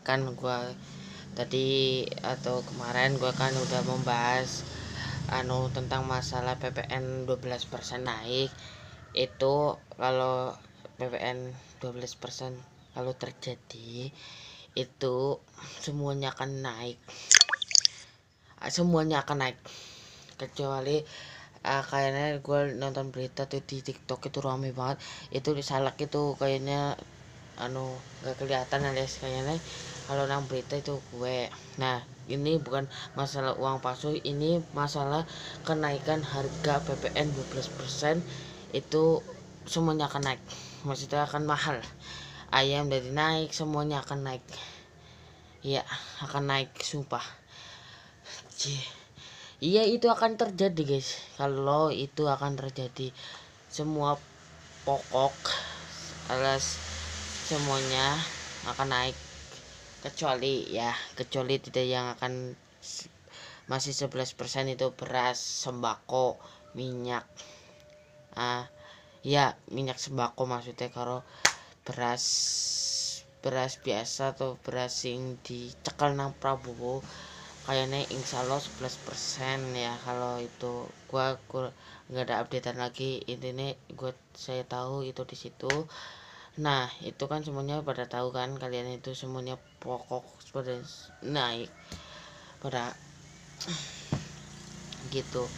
Kan gua tadi atau kemarin gua kan udah membahas tentang masalah PPN 12% naik. Itu kalau PPN 12% kalau terjadi itu semuanya akan naik. Semuanya akan naik kecuali kayaknya gue nonton berita tuh di TikTok itu rame banget. Itu di Salak itu kayaknya gak kelihatan alias kayaknya kalau nang berita itu gue. Nah, ini bukan masalah uang palsu, ini masalah kenaikan harga PPN 12%. Itu semuanya akan naik, maksudnya akan mahal. Ayam dari naik, semuanya akan naik. Iya, akan naik sumpah. Iya, itu akan terjadi guys. Kalau itu akan terjadi, semua pokok alas semuanya akan naik, kecuali tidak yang akan masih 11% itu beras, sembako, minyak. Ya minyak sembako maksudnya. Kalau beras beras biasa atau beras yang dicekel nang Prabowo kayaknya insya Allah 11% ya. Kalau itu gua nggak ada updatean lagi, intinya saya tahu itu di situ. Nah, itu kan semuanya pada tahu kan, kalian itu semuanya pokok pada naik pada gitu.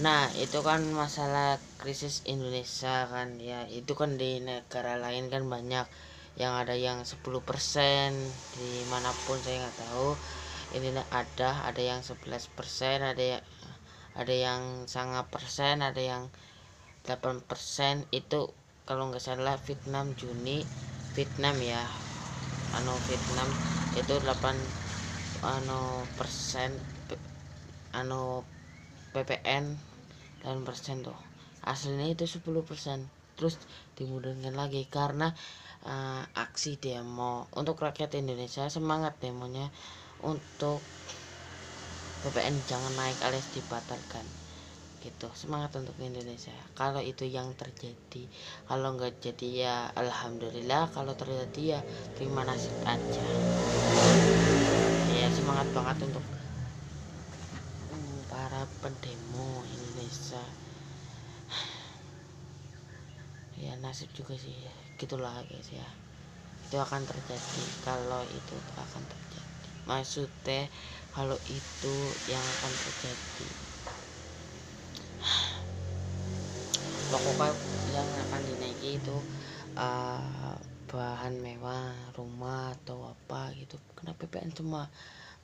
Nah, itu kan masalah krisis Indonesia kan ya. Itu kan di negara lain kan banyak yang ada yang 10%, dimanapun saya nggak tahu. Ini ada yang 11%, ada yang sangat persen, ada yang 8%. Itu kalau nggak salah Vietnam ya. Vietnam itu 8 persen PPN dan persen tuh. Aslinya itu 10%. Terus dimudahkan lagi karena aksi demo untuk rakyat Indonesia. Semangat demonya untuk PPN jangan naik alias dibatalkan gitu. Semangat untuk Indonesia. Kalau itu yang terjadi, kalau nggak jadi ya alhamdulillah, kalau terjadi ya terima nasib aja ya. Semangat banget untuk para pendemo Indonesia ya. Nasib juga sih ya. Gitulah guys ya, itu akan terjadi. Kalau itu akan terjadi, maksudnya kalau itu yang akan terjadi, pokoknya yang akan dinaiki itu bahan mewah, rumah atau apa gitu kena PPN semua.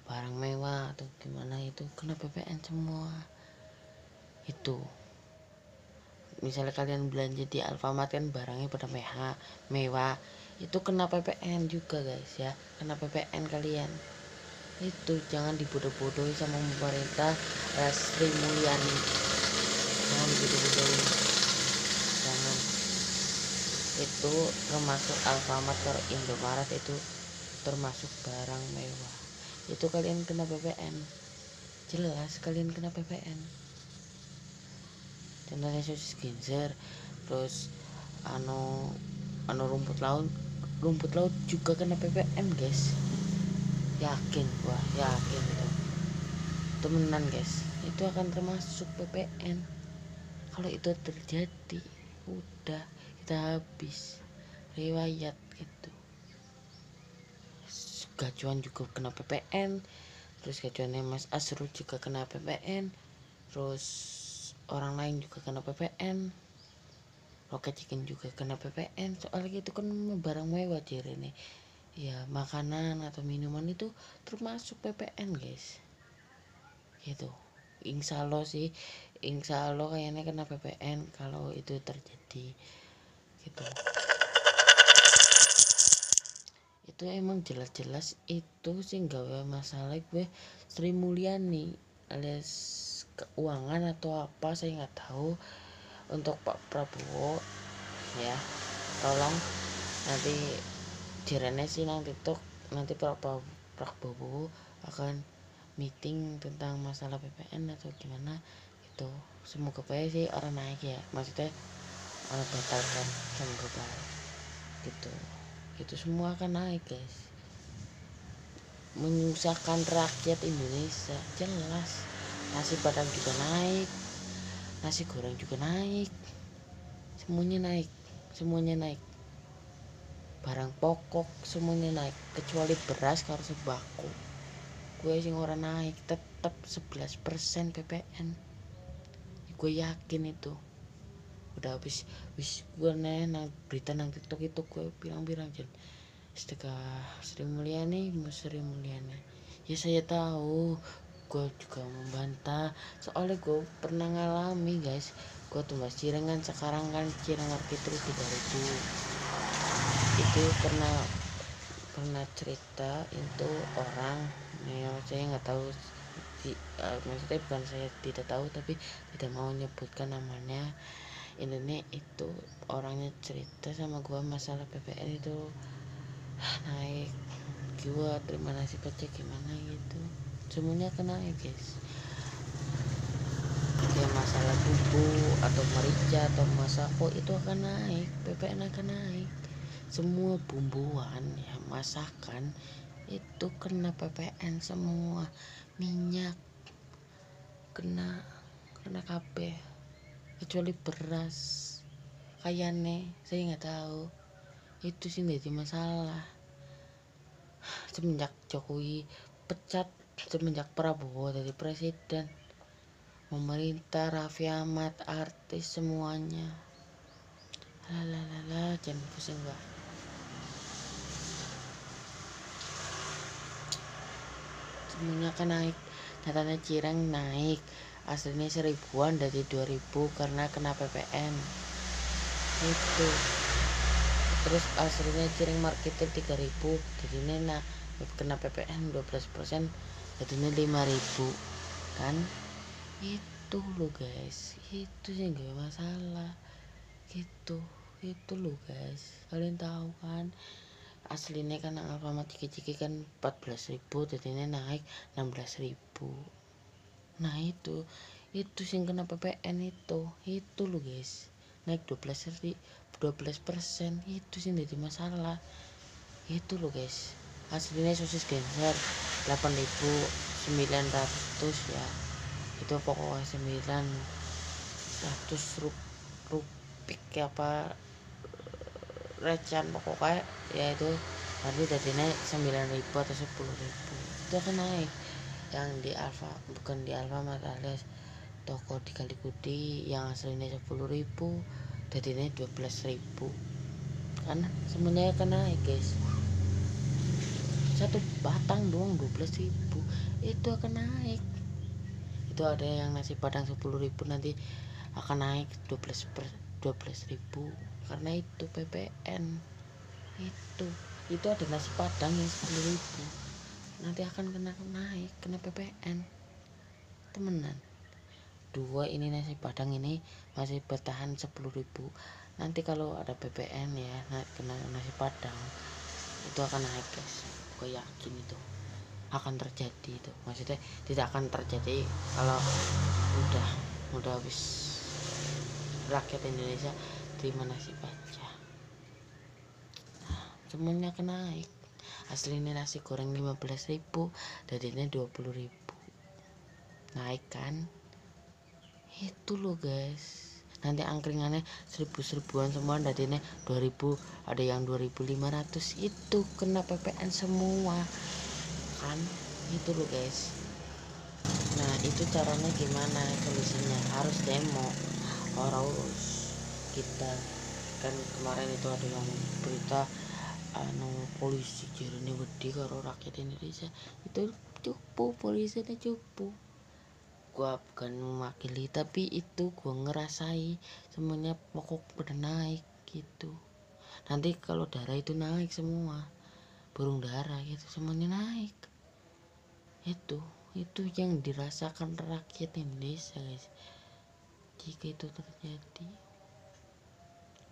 Barang mewah atau gimana itu kena PPN semua. Itu misalnya kalian belanja di Alfamart kan barangnya pada mewah, itu kena PPN juga guys ya. Kena PPN kalian. Itu jangan dibodoh-bodohi sama pemerintah. Sri Mulyani, jangan dibodoh-bodohi, jangan. Itu termasuk Alfamart atau Indomaret, itu termasuk barang mewah. Itu kalian kena PPN, jelas kalian kena PPN. Contohnya sosis Genzer, terus rumput laut juga kena PPN guys. Yakin itu temenan guys, itu akan termasuk PPN. Kalau itu terjadi udah kita habis riwayat gitu. Gacuan juga kena PPN, terus gacuannya Mas Asrul juga kena PPN, terus orang lain juga kena PPN, Rocket Chicken juga kena PPN. Soalnya itu kan barang mewah ini ya, makanan atau minuman itu termasuk PPN guys gitu. Insya Allah kayaknya kena PPN kalau itu terjadi gitu. Itu emang jelas-jelas itu sih gawe masalah gue Sri Mulyani alias keuangan atau apa saya nggak tahu. Untuk Pak Prabowo ya, tolong nanti jirane sih nang TikTok nanti Pak Prabowo akan meeting tentang masalah PPN atau gimana gitu. Semoga baik sih orang naik ya, maksudnya orang batalkan, semoga baik gitu. Itu semua akan naik guys. menyusahkan rakyat Indonesia. Jelas nasi padang juga naik, nasi goreng juga naik, semuanya naik, barang pokok semuanya naik kecuali beras karo sembako. Gue sing ora naik tetep 11% PPN. Gue yakin itu udah habis gue nang berita nang TikTok itu gue bilang jen Sri Mulyani ya saya tahu. Gue juga membantah soalnya gue pernah ngalami guys. Gue tuh mas Cireng kan sekarang kan Cireng market itu 3.000 itu pernah cerita itu orang ya saya nggak tahu maksudnya bukan saya tidak tahu tapi tidak mau menyebutkan namanya. Ini itu orangnya cerita sama gua masalah PPN itu naik, gua terima nasib aja gimana gitu, semuanya kena naik guys. Kayak masalah bumbu atau merica atau masako itu akan naik, PPN akan naik. Semua bumbuan ya masakan itu kena PPN semua. Minyak kena kabeh kecuali beras kayaknya saya nggak tahu. Itu sih jadi masalah semenjak Jokowi pecat, semenjak Prabowo jadi presiden, pemerintah, Raffi Ahmad, artis semuanya jangan pusing gua. Semuanya akan naik. Nyatanya Cireng naik aslinya 1000-an dari 2000 karena kena PPN itu. Terus aslinya Cireng marketing 3.000 jadinya kena PPN 12% jadinya 5.000 kan. Itu lo guys, itu sih gak masalah gitu. Itu lo guys, kalian tahu kan aslinya kan Alfamart ciki-ciki kan 14.000 jadinya naik 16.000. Nah itu sih kena PPN itu lo guys, naik 12%. Itu sih jadi masalah itu lo guys. Aslinya sosis genser 8.900 ya, itu pokoknya 900 rupiah apa recehan pokoknya ya itu. Nanti jadinya 9.000 atau 10.000 itu akan naik. Yang di Alfa bukan di Alfamart alias toko di Kalikudi yang aslinya 10.000 jadinya 12.000 kan, semuanya akan naik guys. Satu batang doang 12.000 itu akan naik. Itu ada yang nasi padang 10.000 nanti akan naik 12.000 karena itu PPN. Itu ada nasi padang yang 10.000 nanti akan kena PPN temenan. Dua ini nasi padang ini masih bertahan 10.000, nanti kalau ada PPN ya kena nasi padang itu akan naik guys. Gue yakin itu akan terjadi. Itu maksudnya tidak akan terjadi kalau udah habis rakyat Indonesia terima nasib aja. Semuanya akan naik. Aslinya nasi goreng 15.000 jadinya 20.000 naik kan. Itu loh guys. Nanti angkringannya 1000-1000an semua jadinya 2000, ada yang 2.500. Itu kena PPN semua kan. Itu loh guys. Nah itu caranya gimana solusinya? Harus demo harus kita kan. Kemarin itu ada yang berita polisi jernih wedi karo rakyat Indonesia itu cupu, polisinya cupu. Gua bukan mewakili tapi itu gua ngerasai semuanya pokok pada naik gitu. Nanti kalau darah itu naik semua, burung darah gitu semuanya naik. Itu yang dirasakan rakyat Indonesia guys. Jika itu terjadi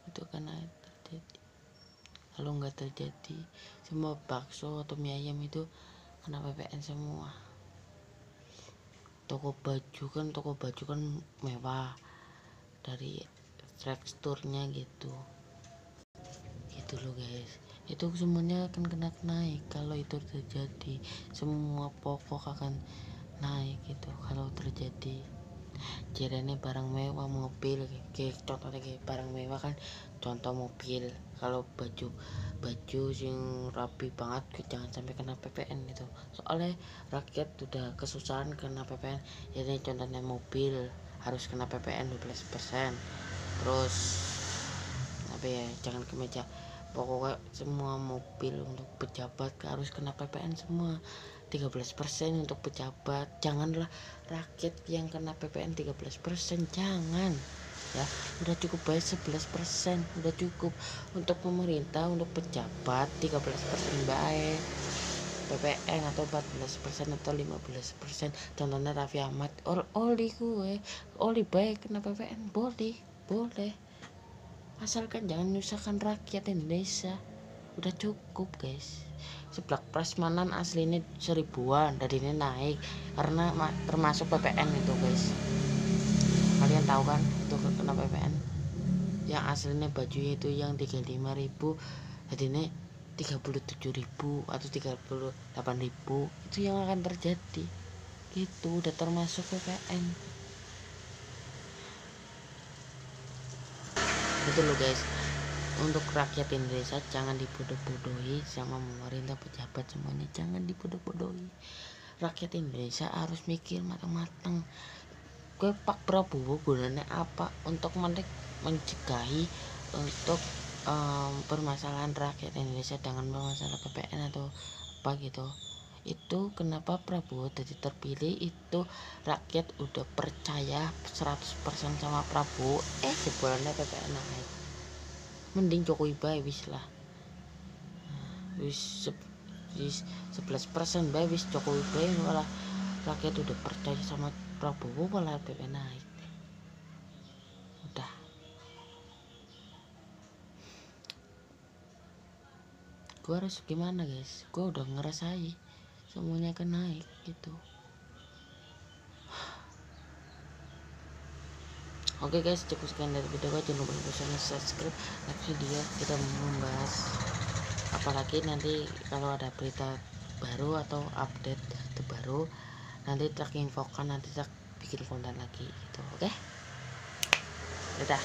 itu akan terjadi. Kalau nggak terjadi semua bakso atau mie ayam itu kena PPN semua. Toko baju kan mewah dari teksturnya gitu loh guys. itu semuanya akan kena naik. Kalau itu terjadi, semua pokok akan naik gitu kalau terjadi. Jirene barang mewah, mobil kayak contohnya kayak barang mewah kan, contoh mobil. Kalau baju sing rapi banget jangan sampai kena PPN itu, soalnya rakyat udah kesusahan kena PPN. Jadi contohnya mobil harus kena PPN 12%. Terus apa ya, jangan kemeja, pokoknya semua mobil untuk pejabat harus kena PPN semua 13% untuk pejabat. Janganlah rakyat yang kena PPN 13%, jangan ya. Udah cukup bayar 11%, udah cukup. Untuk pemerintah, untuk pejabat 13% baik PPN, atau 14% atau 15%. Contohnya Raffi Ahmad, oli baik kena PPN, boleh asalkan jangan menyusahkan rakyat Indonesia. Udah cukup guys. Seblak prasmanan aslinya 1000-an, dari ini naik karena termasuk PPN itu guys. Kalian tahu kan itu kena PPN. Yang aslinya bajunya itu yang 35.000, jadi ini 37.000 atau 38.000. Itu yang akan terjadi gitu, udah termasuk PPN. Itu loh guys. Untuk rakyat Indonesia jangan dibodoh-bodohi sama pemerintah, pejabat semuanya jangan dibodoh-bodohi. Rakyat Indonesia harus mikir matang-matang. Pak Prabowo gunanya apa? Untuk mencegahi untuk permasalahan rakyat Indonesia dengan bermasalah PPN atau apa gitu. Itu kenapa Prabowo jadi terpilih, itu rakyat udah percaya 100% sama Prabowo. Sebulannya PPN naik. Mending Jokowi bae wis lah. Wis 11% bae wis Jokowi bae, malah rakyat udah percaya sama Prabowo malah PPN naik. Udah. Gue harus gimana guys? Gue udah ngerasain semuanya akan naik gitu. Oke guys, cukup sekian dari video gue. Jangan lupa subscribe. Next video kita membahas apalagi nanti kalau ada berita baru atau update terbaru, nanti tak infokan, nanti tak bikin konten lagi gitu. Oke? Udah.